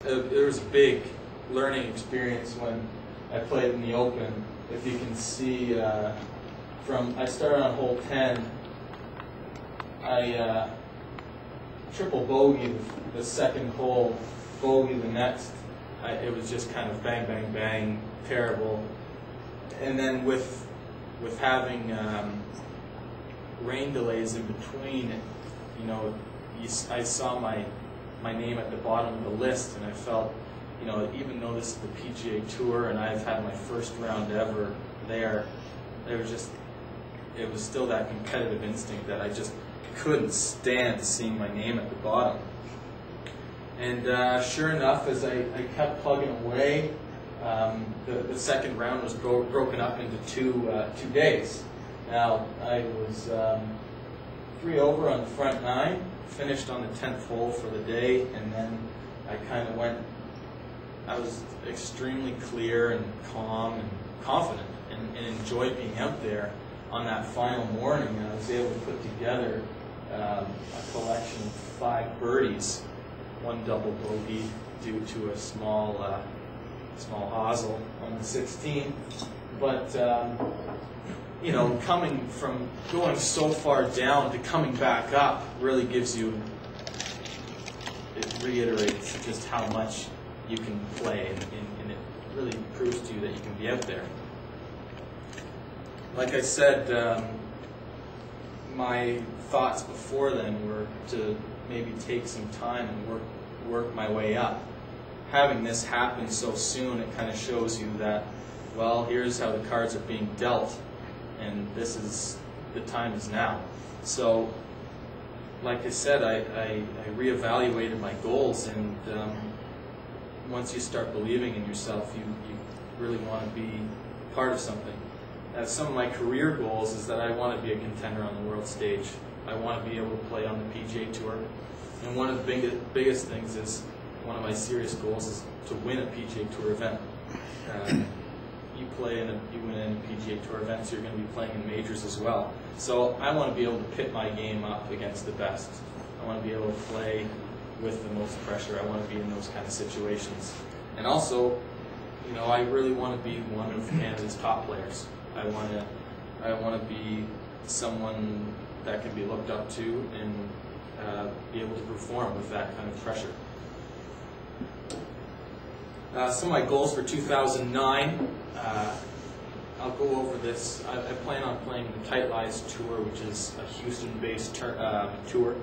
It was a big learning experience when I played in the Open. If you can see, I started on hole 10. I triple bogeyed the second hole, bogeyed the next. It was just kind of bang, bang, bang, terrible. And then with having rain delays in between, you know, I saw my name at the bottom of the list, and I felt, you know, even though this is the PGA Tour and I've had my first round ever there, it was still that competitive instinct that I just couldn't stand seeing my name at the bottom. And sure enough, as I kept plugging away, the second round was broken up into two days. Now, I was 3 over on the front 9, finished on the 10th hole for the day, and then I was extremely clear and calm and confident and enjoyed being out there on that final morning. I was able to put together a collection of 5 birdies, 1 double bogey due to a small hosel on the 16th. But you know, coming from going so far down to coming back up really gives you, it reiterates just how much you can play, and it really proves to you that you can be out there. Like I said, my thoughts before then were to maybe take some time and work my way up. Having this happen so soon, it kind of shows you that, well, here's how the cards are being dealt, and the time is now. So, like I said, I reevaluated my goals, and once you start believing in yourself, you really want to be part of something. Some of my career goals is that I want to be a contender on the world stage. I want to be able to play on the PGA Tour, and one of the biggest things is, one of my serious goals is to win a PGA Tour event. You win in a PGA Tour event, so you're going to be playing in majors as well. So I want to be able to pit my game up against the best. I want to be able to play with the most pressure. I want to be in those kind of situations. And also, you know, I really want to be one of Canada's top players. I want to be someone that can be looked up to and be able to perform with that kind of pressure. Some of my goals for 2009, I'll go over this. I plan on playing the Tight Lies Tour, which is a Houston-based tour.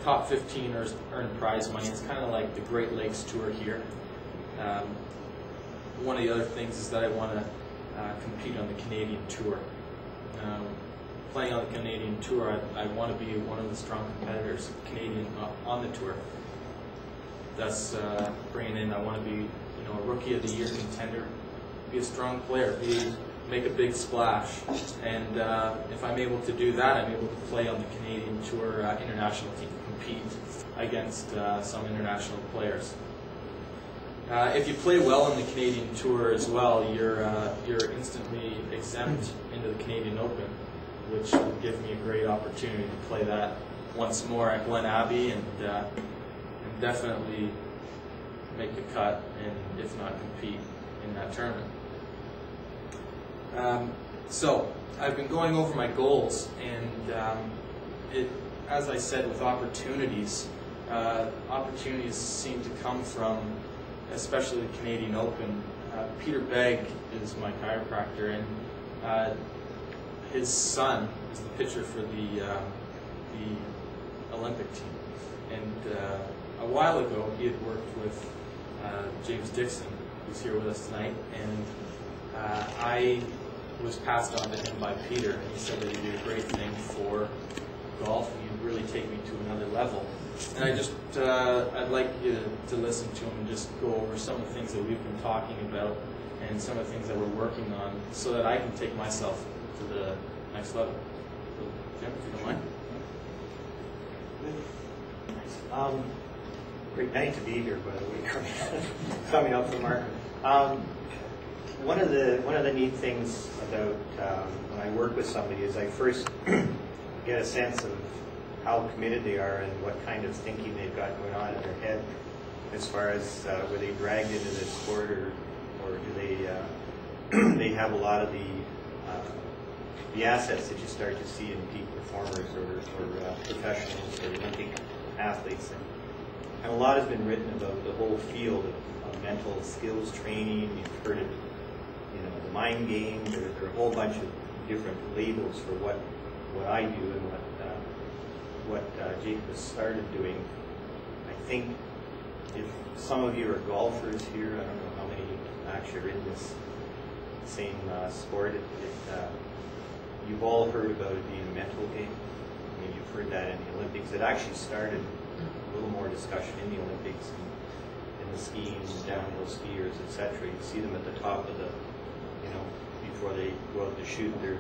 Top 15 earn prize money. It's kind of like the Great Lakes Tour here. One of the other things is that I want to compete on the Canadian Tour. Playing on the Canadian Tour, I want to be one of the strong competitors, Canadian on the tour. That's bringing in. I want to be, you know, a Rookie of the Year contender, be a strong player, make a big splash, and if I'm able to do that, I'm able to play on the Canadian Tour international team, compete against some international players. If you play well on the Canadian Tour as well, you're instantly exempt into the Canadian Open, which will give me a great opportunity to play that once more at Glen Abbey and definitely make the cut, and if not compete in that tournament. So I've been going over my goals, and as I said, with opportunities seem to come from, especially the Canadian Open. Peter Begg is my chiropractor, and his son is the pitcher for the Olympic team. And a while ago, he had worked with James Dixon, who's here with us tonight, and I was passed on to him by Peter, and he said that he'd do a great thing for golf, and he'd really take me to another level. And I'd like you to listen to him and just go over some of the things that we've been talking about and some of the things that we're working on, so that I can take myself to the next level. So, Jim, if you don't mind. Great night to be here, by the way, coming up from Mark. One of the neat things about when I work with somebody is I first get a sense of how committed they are and what kind of thinking they've got going on in their head. as far as were they dragged into this sport, or do they they have a lot of the assets that you start to see in peak performers or professionals or Olympic athletes. And a lot has been written about the whole field of mental skills training. You've heard it, the mind game. There are a whole bunch of different labels for what I do and what Jacob has started doing. I think if some of you are golfers here, I don't know how many actually are in this same sport. You've all heard about it being a mental game. I mean, you've heard that in the Olympics. It actually started a little more discussion in the Olympics and in the skiing, downhill skiers, etc. You see them at the top of the, before they go out to shoot, they're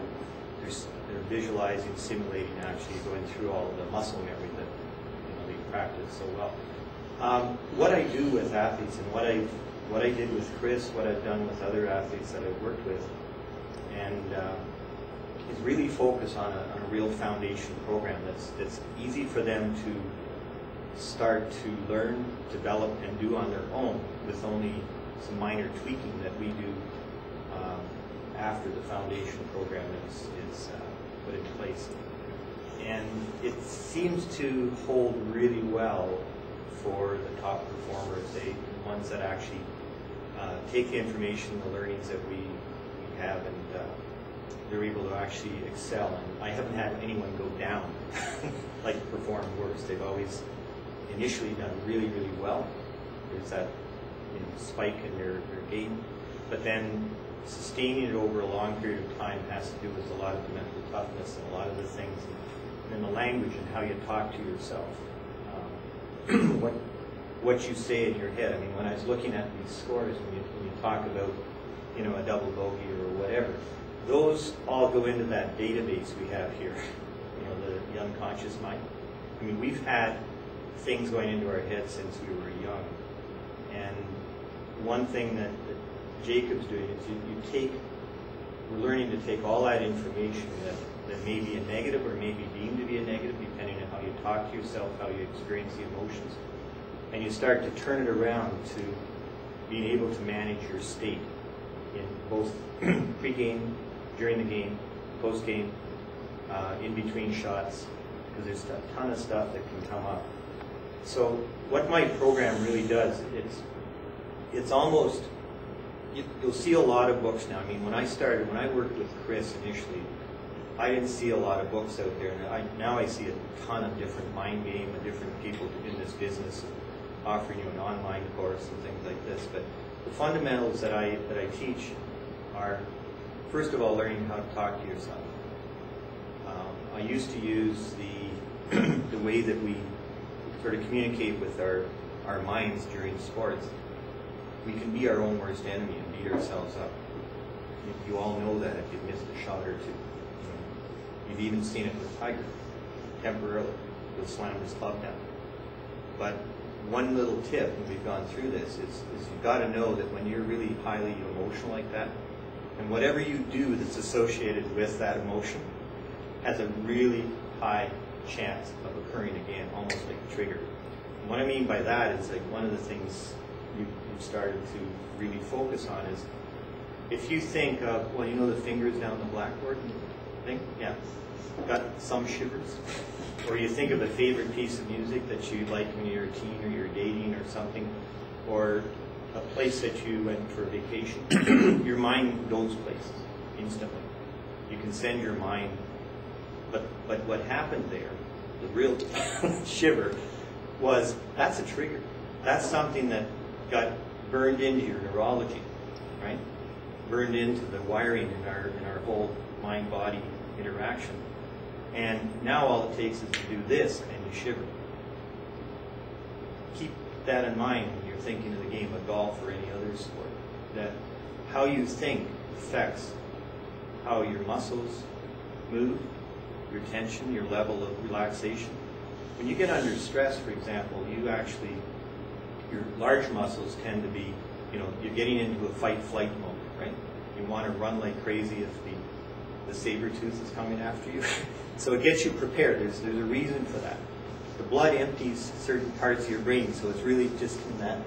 visualizing, simulating, actually going through all of the muscle memory that they practice so well. What I do with athletes and what I did with Chris, what I've done with other athletes that I've worked with, and is really focus on a real foundation program that's easy for them to start to learn, develop, and do on their own with only some minor tweaking that we do after the foundation program is put in place. And it seems to hold really well for the top performers, the ones that actually take the information, the learnings that we have, and they're able to actually excel. And I haven't had anyone go down, like perform worse. They've always initially done really, really well. There's that spike in their game, but then sustaining it over a long period of time has to do with a lot of the mental toughness and a lot of the things, and the language and how you talk to yourself, what you say in your head. I mean, when I was looking at these scores, when you talk about a double bogey or whatever, those all go into that database we have here, the unconscious mind. I mean, we've had things going into our heads since we were young, and one thing that Jacob's doing is we're learning to take all that information that may be a negative or may be deemed to be a negative, depending on how you talk to yourself, how you experience the emotions, and you start to turn it around to being able to manage your state in both pre-game, during the game, post-game, in between shots, because there's a ton of stuff that can come up. So what my program really does, it's almost, you'll see a lot of books now. I mean, when I worked with Chris initially, I didn't see a lot of books out there. Now I see a ton of different mind game and different people in this business offering you an online course and things like this. But the fundamentals that I teach are, first of all, learning how to talk to yourself. I used to use the way that we sort of communicate with our minds during sports. We can be our own worst enemy and beat ourselves up. You all know that if you've missed a shot or two. You've even seen it with Tiger. Temporarily, he'll slam his club down. But one little tip, and we've gone through this, is you've got to know that when you're really highly emotional like that, and whatever you do that's associated with that emotion has a really high chance of occurring again, almost like a trigger. And what I mean by that is, like, one of the things you've started to really focus on is, if you think of, well, the fingers down the blackboard thing? Yeah. Got some shivers? Or you think of a favorite piece of music that you like when you're a teen or you're dating or something, or a place that you went for a vacation, your mind goes places instantly. You can send your mind, but what happened there, the real shiver, was that's a trigger. That's something that got burned into your neurology, right? Burned into the wiring in our whole mind-body interaction. And now all it takes is to do this and you shiver. Keep that in mind when you're thinking of the game of golf or any other sport, that how you think affects how your muscles move, your tension, your level of relaxation. When you get under stress, for example, your large muscles tend to be, you're getting into a fight-flight mode, right? You want to run like crazy if the saber tooth is coming after you. So it gets you prepared. There's a reason for that. the blood empties certain parts of your brain, so it's really just in that